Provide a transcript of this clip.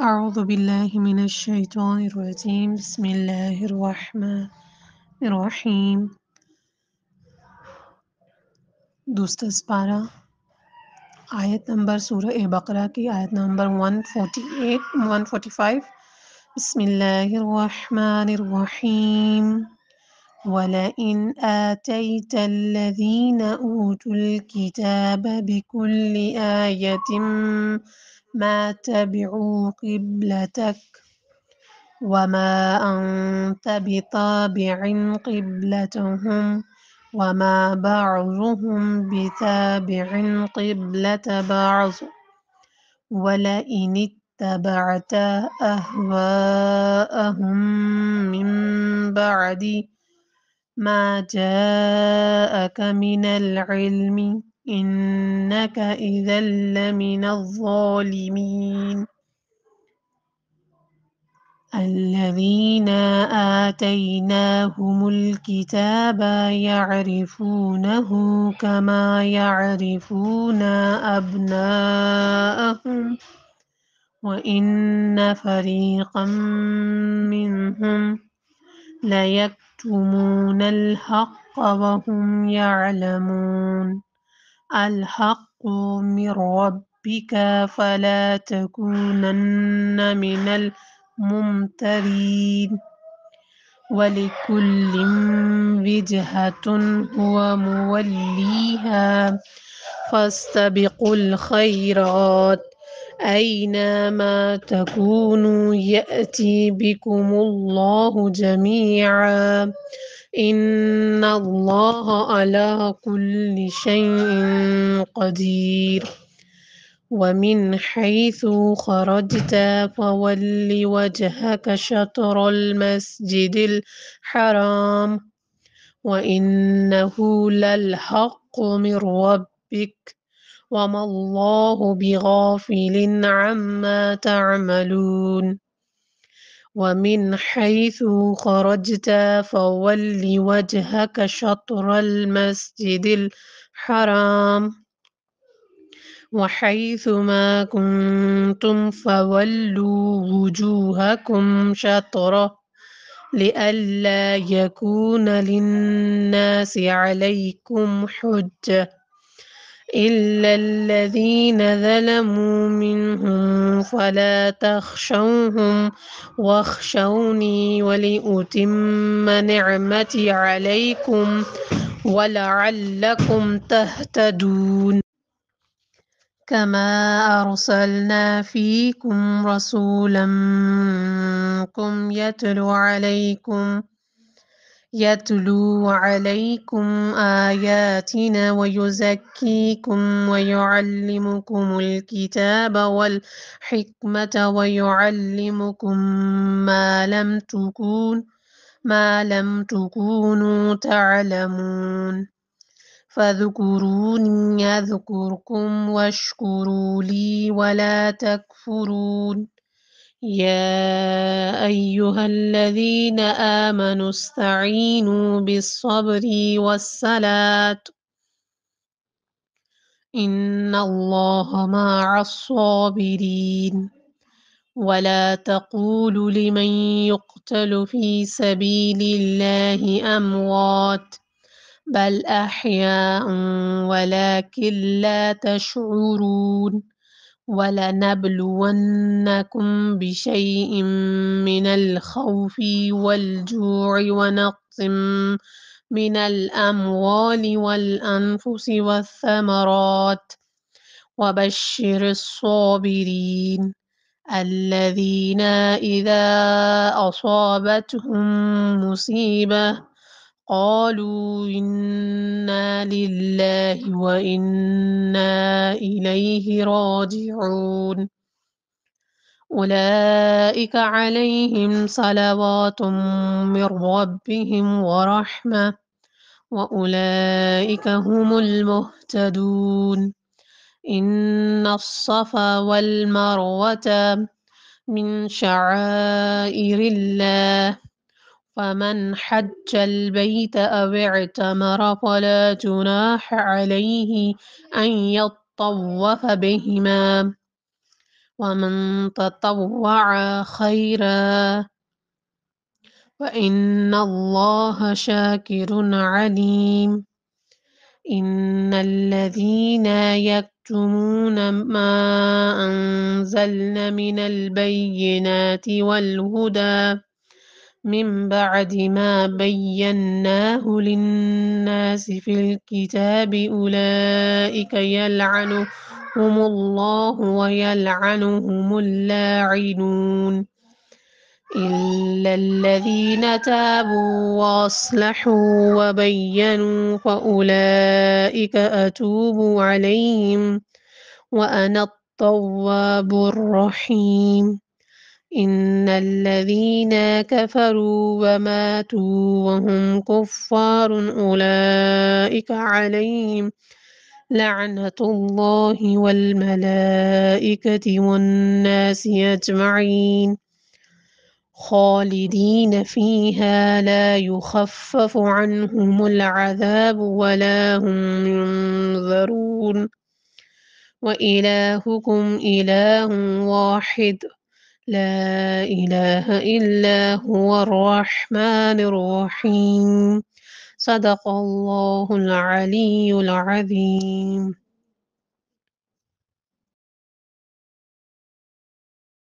أعوذ بالله من الشيطان الرجيم بسم الله الرحمن الرحیم دوسرا سپارہ آیت نمبر سورہ بقرہ کی آیت نمبر 145 بسم اللہ الرحمن الرحیم وَلَئِنْ آتَيْتَ الَّذِينَ أُوتُوا الْكِتَابَ بِكُلِّ آيَةٍ مَا تَبِعُوا قِبْلَتَكَ وَمَا أَنْتَ بِتَابِعٍ قِبْلَتَهُمْ وَمَا بَعْضُهُمْ بِتَابِعٍ قِبْلَةَ بَعْضٍ وَلَئِنِ اتَّبَعْتَ أَهْوَاءَهُمْ مِنْ بَعْدِ مَا جَاءَكَ مِنَ الْعِلْمِ إِنَّكَ إِذًا لَمِنَ الظَّالِمِينَ الَّذِينَ آتَيْنَاهُمُ الْكِتَابَ يَعْرِفُونَهُ كَمَا يَعْرِفُونَ أَبْنَاءَهُمْ وَإِنَّ فَرِيقًا مِّنْهُمْ لَيَكْتُمُونَ الْحَقَّ وَهُمْ يَعْلَمُونَ الْحَقُّ مِنْ رَبِّكَ فَلَا تَكُونَنَّ مِنَ الْمُمْتَرِينَ وَلِكُلٍّ وِجْهَةٌ هُوَ مُوَلِّيهَا فَاسْتَبِقُوا الْخَيْرَاتِ أَيْنَمَا تَكُونُوا يَأْتِ بِكُمُ اللَّهُ جَمِيعًا إِنَّ اللَّهَ عَلَى كُلِّ شَيْءٍ قَدِيرٌ وَمِنْ حَيْثُ خَرَجْتَ فَوَلِّ وَجْهَكَ شَطْرَ الْمَسْجِدِ الْحَرَامِ وَإِنَّهُ لَلْحَقُّ مِنْ رَبِّكَ وَمَا اللَّهُ بِغَافِلٍ عَمَّا تَعْمَلُونَ وَمِنْ حَيْثُ خَرَجْتَ فَوَلِّ وَجْهَكَ شَطْرَ الْمَسْجِدِ الْحَرَامِ وَحَيْثُ مَا كُنْتُمْ فَوَلُّوا وُجُوهَكُمْ شَطْرَهُ لِئَلَّا يَكُونَ لِلنَّاسِ عَلَيْكُمْ حُجَّةٌ إِلَّا الَّذِينَ ظَلَمُوا مِنْهُمْ فَلَا تَخْشَوْهُمْ وَاخْشَوْنِي وَلِأُتِمَّ نِعْمَتِي عَلَيْكُمْ وَلَعَلَّكُمْ تَهْتَدُونَ كَمَا أَرْسَلْنَا فِيكُمْ رَسُولًا مِّنكُمْ يَتْلُو عَلَيْكُمْ آيَاتِنَا وَيُزَكِّيكُمْ وَيُعَلِّمُكُمُ الْكِتَابَ وَالْحِكْمَةَ وَيُعَلِّمُكُم مَّا لَمْ تَكُونُوا تَعْلَمُونَ فاذكروني أذكركم واشكروا لي ولا تكفرون يا أيها الذين آمنوا استعينوا بالصبر والصلاة إن الله مع الصابرين ولا تقولوا لمن يقتل في سبيل الله أموات بل أحياء ولكن لا تشعرون ولنبلونكم بشيء من الخوف والجوع ونقص من الأموال والأنفس والثمرات وبشر الصابرين الذين إذا أصابتهم مصيبة قالوا إنا لله وإنا إليه راجعون أولئك عليهم صلوات من ربهم ورحمة وأولئك هم المهتدون إن الصفا والمروة من شعائر الله فمن حج البيت أو اعتمر فلا جناح عليه أن يطوف بهما ومن تطوع خيرا فإن الله شاكر عليم إن الذين يكتمون ما أنزلن من البينات والهدى من بعد ما بيناه للناس في الكتاب أولئك يلعنهم الله ويلعنهم اللاعنون إلا الذين تابوا وأصلحوا وبينوا فأولئك أتوب عليهم وأنا التواب الرحيم إن الذين كفروا وماتوا وهم كفار أولئك عليهم لعنة الله والملائكة والناس أجمعين خالدين فيها لا يخفف عنهم العذاب ولا هم ينظرون وإلهكم إله واحد لا إله إلا هو الرحمن الرحيم صدق الله العلي العظيم